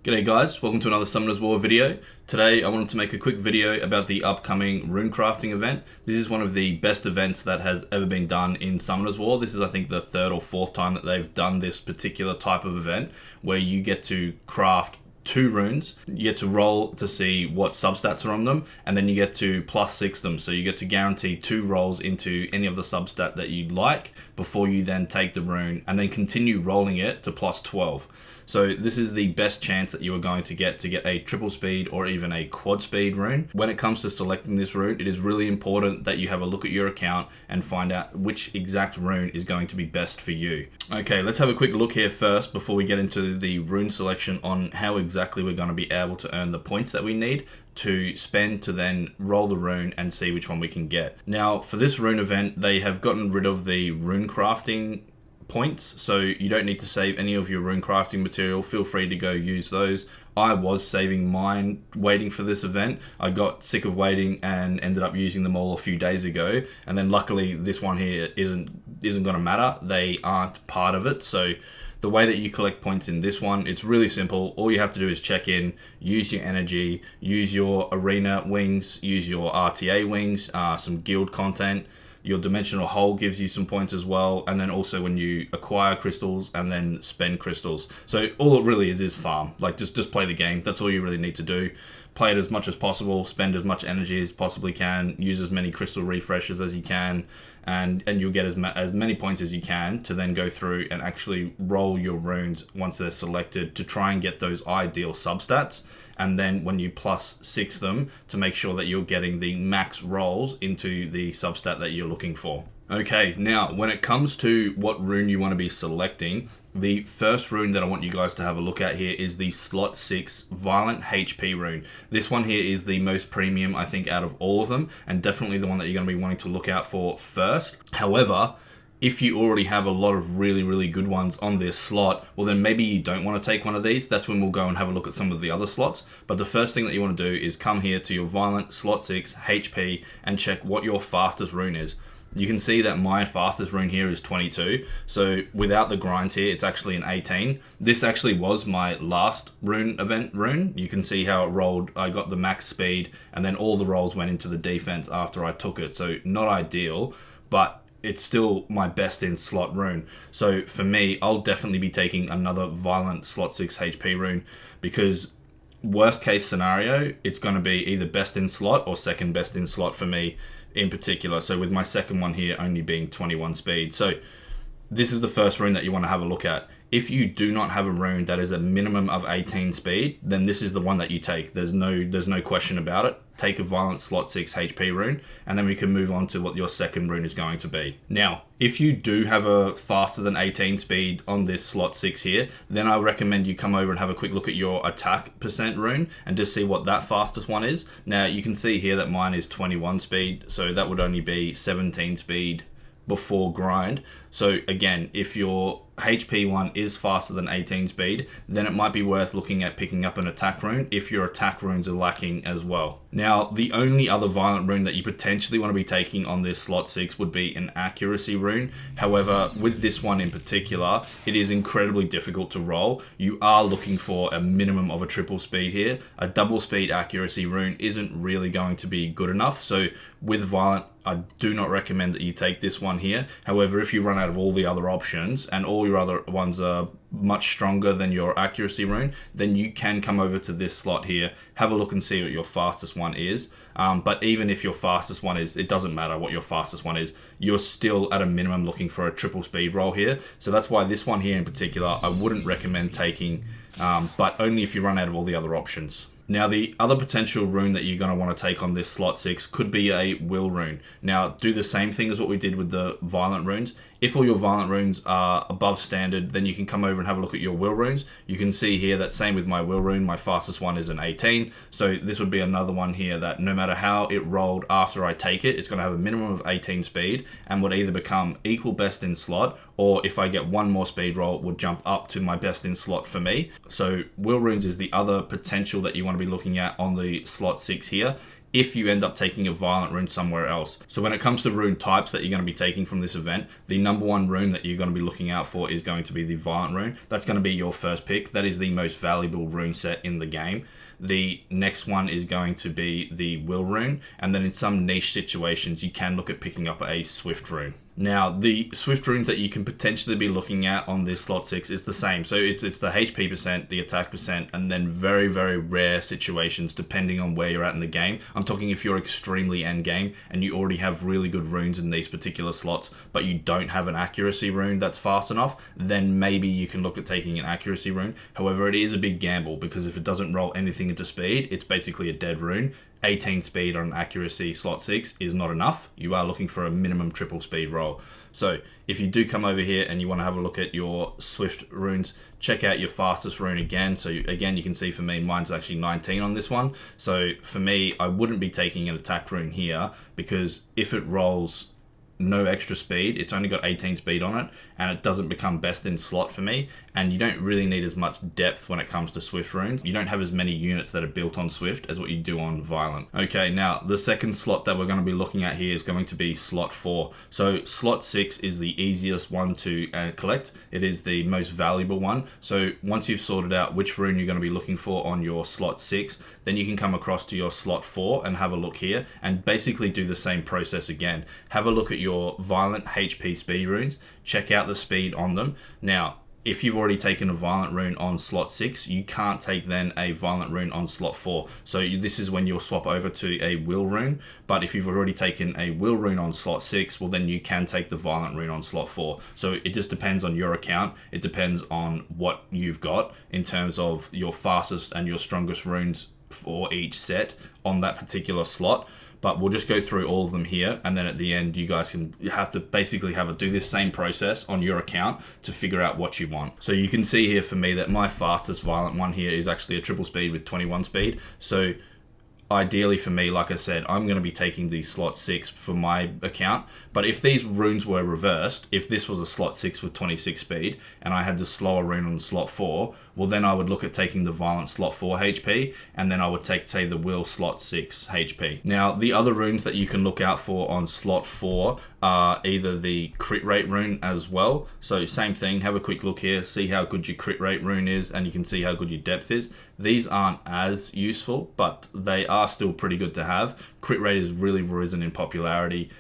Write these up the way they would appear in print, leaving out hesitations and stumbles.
G'day guys, welcome to another Summoner's War video. Today I wanted to make a quick video about the upcoming rune crafting event. This is one of the best events that has ever been done in Summoner's War. This is I think the third or fourth time that they've done this particular type of event where you get to craft 2 runes, you get to roll to see what substats are on them, and then you get to +6 them. So you get to guarantee 2 rolls into any of the substat that you like before you then take the rune and then continue rolling it to +12. So this is the best chance that you are going to get a triple speed or even a quad speed rune. When it comes to selecting this rune, it is really important that you have a look at your account and find out which exact rune is going to be best for you. Okay, let's have a quick look here first before we get into the rune selection on how exactly we're going to be able to earn the points that we need to spend to then roll the rune and see which one we can get. Now, for this rune event, they have gotten rid of the rune crafting points, so you don't need to save any of your rune crafting material. Feel free to go use those. I was saving mine waiting for this event. I got sick of waiting and ended up using them all a few days ago, and then luckily this one here isn't going to matter. They aren't part of it. So the way that you collect points in this one, it's really simple. All you have to do is check in, use your energy, use your arena wings, use your RTA wings, some guild content. Your dimensional hole gives you some points as well, and then also when you acquire crystals and then spend crystals. So all it really is farm. Like just play the game. That's all you really need to do. Play it as much as possible, spend as much energy as possibly can, use as many crystal refreshes as you can, and you'll get as many points as you can to then go through and actually roll your runes once they're selected to try and get those ideal substats. And then when you +6 them, to make sure that you're getting the max rolls into the substat that you're looking for. Okay, now when it comes to what rune you want to be selecting, the first rune that I want you guys to have a look at here is the slot 6 Violent HP rune. This one here is the most premium, I think, out of all of them, and definitely the one that you're going to be wanting to look out for first. However, if you already have a lot of really good ones on this slot, well then maybe you don't want to take one of these. That's when we'll go and have a look at some of the other slots. But the first thing that you want to do is come here to your Violent slot 6 HP and check what your fastest rune is. You can see that my fastest rune here is 22. So without the grinds here, it's actually an 18. This actually was my last rune event rune. You can see how it rolled. I got the max speed and then all the rolls went into the defense after I took it. So not ideal, but it's still my best in slot rune. So for me, I'll definitely be taking another Violent slot 6 HP rune, because worst case scenario, it's going to be either best in slot or second best in slot for me in particular. So with my second one here only being 21 speed. So this is the first rune that you want to have a look at. If you do not have a rune that is a minimum of 18 speed, then this is the one that you take. There's no question about it. Take a Violent slot 6 HP rune, and then we can move on to what your second rune is going to be. Now, if you do have a faster than 18 speed on this slot 6 here, then I recommend you come over and have a quick look at your attack % rune and just see what that fastest one is. Now, you can see here that mine is 21 speed, so that would only be 17 speed before grind. So again, if your HP one is faster than 18 speed, then it might be worth looking at picking up an attack rune if your attack runes are lacking as well. Now, the only other Violent rune that you potentially want to be taking on this slot 6 would be an accuracy rune. However, with this one in particular, it is incredibly difficult to roll. You are looking for a minimum of a triple speed here. A double speed accuracy rune isn't really going to be good enough. So with Violent, I do not recommend that you take this one here. However, if you run out of all the other options and all your other ones are much stronger than your accuracy rune, then you can come over to this slot here, have a look and see what your fastest one is. But even if your fastest one is, it doesn't matter what your fastest one is, you're still at a minimum looking for a triple speed roll here. So that's why this one here in particular, I wouldn't recommend taking, but only if you run out of all the other options. Now, the other potential rune that you're going to want to take on this slot 6 could be a will rune. Now, do the same thing as what we did with the Violent runes. If all your Violent runes are above standard, then you can come over and have a look at your will runes. You can see here that same with my will rune, my fastest one is an 18. So this would be another one here that no matter how it rolled after I take it, it's going to have a minimum of 18 speed and would either become equal best in slot, or if I get one more speed roll, it would jump up to my best in slot for me. So will runes is the other potential that you want to be looking at on the slot 6 here. if you end up taking a violent rune somewhere else. So when it comes to rune types that you're going to be taking from this event, the number one rune that you're going to be looking out for is going to be the violent rune. That's going to be your first pick. That is the most valuable rune set in the game. The next one is going to be the will rune, and then in some niche situations you can look at picking up a swift rune. Now, the swift runes that you can potentially be looking at on this slot 6 is the same. So it's the HP percent, the attack percent, and then very, very rare situations depending on where you're at in the game. I'm talking if you're extremely end game and you already have really good runes in these particular slots, but you don't have an accuracy rune that's fast enough, then maybe you can look at taking an accuracy rune. However, it is a big gamble because if it doesn't roll anything into speed, it's basically a dead rune. 18 speed on accuracy slot 6 is not enough. You are looking for a minimum triple speed roll. So if you do come over here and you want to have a look at your swift runes, check out your fastest rune again. So again, you can see for me, mine's actually 19 on this one. So for me, I wouldn't be taking an attack rune here because if it rolls no extra speed, it's only got 18 speed on it, and it doesn't become best in slot for me, and you don't really need as much depth when it comes to swift runes. You don't have as many units that are built on swift as what you do on violent. Okay, now the second slot that we're going to be looking at here is going to be slot 4. So slot 6 is the easiest one to collect. It is the most valuable one. So once you've sorted out which rune you're going to be looking for on your slot 6, then you can come across to your slot 4 and have a look here and basically do the same process again. Have a look at your violent HP speed runes, check out the speed on them. Now, if you've already taken a violent rune on slot 6, you can't take then a violent rune on slot 4. So this is when you'll swap over to a will rune. But if you've already taken a will rune on slot 6, well then you can take the violent rune on slot 4. So it just depends on your account. It depends on what you've got in terms of your fastest and your strongest runes for each set on that particular slot. But we'll just go through all of them here, and then at the end you guys have to basically do this same process on your account to figure out what you want. So you can see here for me that my fastest violent one here is actually a triple speed with 21 speed. So ideally for me, like I said, I'm going to be taking the slot 6 for my account. But if these runes were reversed, if this was a slot 6 with 26 speed and I had the slower rune on the slot 4, well then I would look at taking the violent slot 4 HP, and then I would take, say, the will slot 6 HP. Now, the other runes that you can look out for on slot 4 are either the crit rate rune as well. So same thing, have a quick look here, see how good your crit rate rune is, and you can see how good your depth is. These aren't as useful, but they are still pretty good to have. Crit rate has really risen in popularity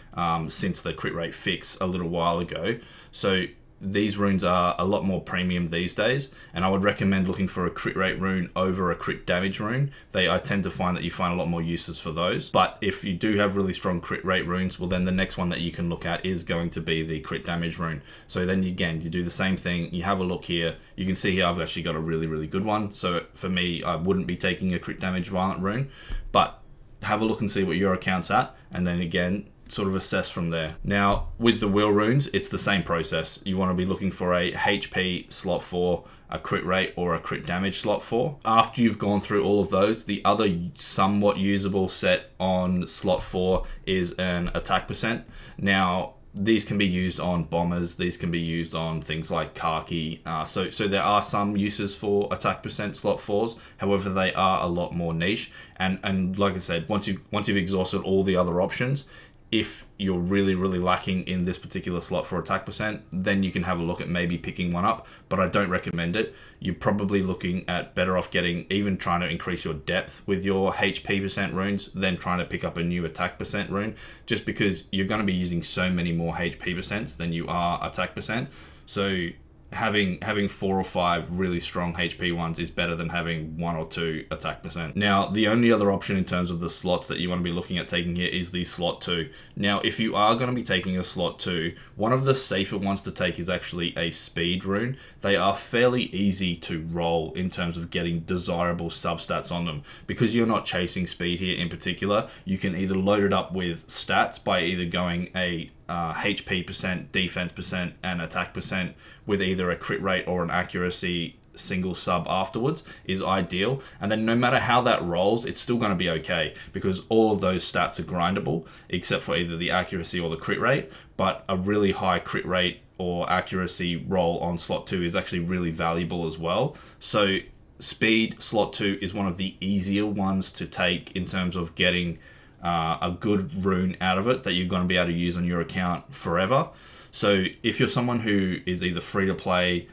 since the crit rate fix a little while ago. So these runes are a lot more premium these days, and I would recommend looking for a crit rate rune over a crit damage rune. I tend to find that you find a lot more uses for those. But if you do have really strong crit rate runes, well then the next one that you can look at is going to be the crit damage rune. So then again, you do the same thing, you have a look here, you can see here I've actually got a really, really good one. So for me, I wouldn't be taking a crit damage violent rune, but have a look and see what your account's at, and then again, sort of assess from there. Now, with the will runes, it's the same process. You want to be looking for a HP slot 4, a crit rate, or a crit damage slot 4. After you've gone through all of those, the other somewhat usable set on slot 4 is an attack percent. Now, these can be used on bombers, these can be used on things like khaki, so there are some uses for attack percent slot 4s, however they are a lot more niche, and like I said, once you've exhausted all the other options, if you're really, really lacking in this particular slot for attack percent, then you can have a look at maybe picking one up, but I don't recommend it. You're probably looking at better off even trying to increase your depth with your HP percent runes than trying to pick up a new attack percent rune, just because you're going to be using so many more HP percents than you are attack percent. So having 4 or 5 really strong HP ones is better than having 1 or 2 attack percent. Now, the only other option in terms of the slots that you want to be looking at taking here is the slot 2. Now, if you are going to be taking a slot 2, one of the safer ones to take is actually a speed rune. They are fairly easy to roll in terms of getting desirable substats on them. Because you're not chasing speed here in particular, you can either load it up with stats by either going a HP percent, defense percent, and attack percent with either a crit rate or an accuracy single sub afterwards is ideal. And then no matter how that rolls, it's still going to be okay because all of those stats are grindable except for either the accuracy or the crit rate. But a really high crit rate or accuracy roll on slot 2 is actually really valuable as well. So speed slot 2 is one of the easier ones to take in terms of getting a good rune out of it that you're going to be able to use on your account forever. So if you're someone who is either free to play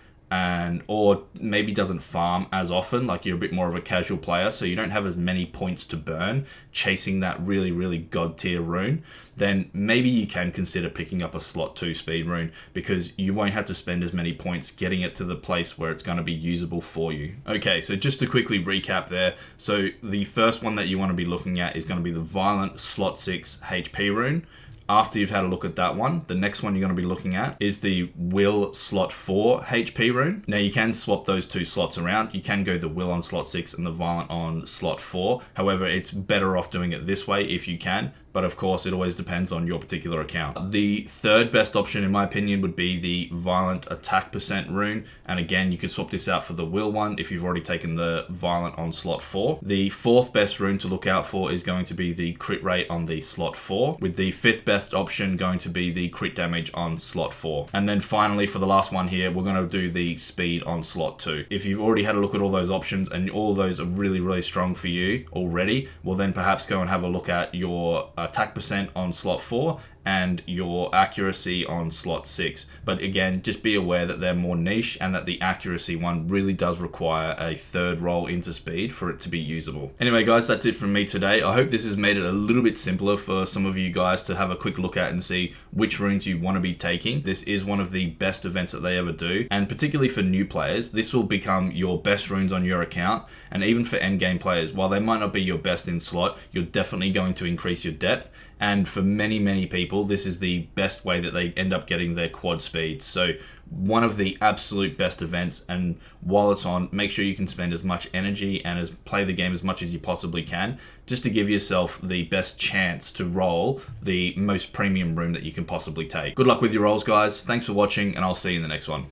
or maybe doesn't farm as often, like you're a bit more of a casual player, so you don't have as many points to burn chasing that really, really god tier rune, then maybe you can consider picking up a slot 2 speed rune, because you won't have to spend as many points getting it to the place where it's going to be usable for you. Okay, so just to quickly recap there, so the first one that you want to be looking at is going to be the Violent slot 6 HP rune. After you've had a look at that one, the next one you're going to be looking at is the Will slot 4 HP rune. Now you can swap those two slots around. You can go the Will on slot 6 and the Violent on slot 4. However, it's better off doing it this way if you can. But of course, it always depends on your particular account. The third best option, in my opinion, would be the Violent attack % rune. And again, you could swap this out for the Will one if you've already taken the Violent on slot 4. The fourth best rune to look out for is going to be the crit rate on the slot 4, with the fifth best option going to be the crit damage on slot 4. And then finally, for the last one here, we're going to do the speed on slot 2. If you've already had a look at all those options and all those are really, really strong for you already, well then perhaps go and have a look at your attack % on slot 4 and your accuracy on slot 6. But again, just be aware that they're more niche and that the accuracy one really does require a third roll into speed for it to be usable. Anyway guys, that's it from me today. I hope this has made it a little bit simpler for some of you guys to have a quick look at and see which runes you want to be taking. This is one of the best events that they ever do, and particularly for new players, this will become your best runes on your account. And even for endgame players, while they might not be your best in slot, you're definitely going to increase your depth. And for many, many people, this is the best way that they end up getting their quad speed. So one of the absolute best events, and while it's on, make sure you can spend as much energy and play the game as much as you possibly can, just to give yourself the best chance to roll the most premium rune that you can possibly take. Good luck with your rolls, guys. Thanks for watching, and I'll see you in the next one.